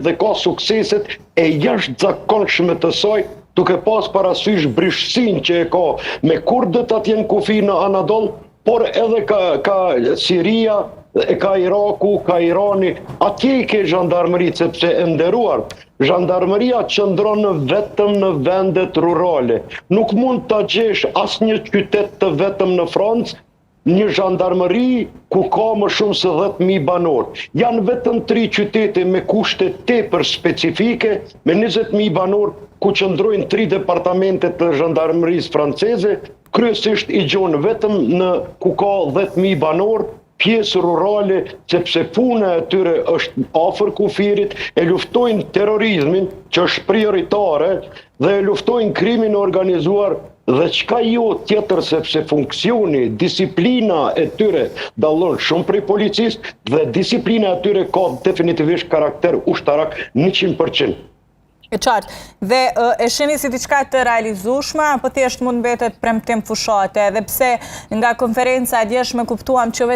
dhe ka sukseset e jashtëzakonshme të saj, duke pas parasysh brishësinë që e ka me kurdët atje në kufi në Anadol, por edhe ka Siria, ka Iraku, ka Irani, atje i ke zhandarmëri, sepse e nderuar, zhandarmëria qëndron vetëm në vendet rurale. Nuk mund të gjesh asnjë qytet të vetëm në Francë, një zhandarmëri ku ka më shumë se 10.000 banor. Janë vetëm 3 qytete me kushte tepër specifike, me 20.000 banor, ku qëndrojnë 3 departamente të zhandarmërisë franceze, kryesisht i gjonë vetëm në ku ka 10.000 banor, pjesë rurale, sepse puna e tyre është afër kufirit, e luftojnë terrorizmin, që është prioritare, dhe e luftojnë krimin organizuar, dhe çka jo tjetër sepse funksioni, disiplina e tyre dallon shumë prej policisë dhe disiplina e tyre ka definitivisht karakter ushtarak 100%. E qartë. Dhe e shihni si diçka të realizueshme apo thjesht mund mbetet premtim fushate, edhe pse nga konferenca e djeshme kuptuam që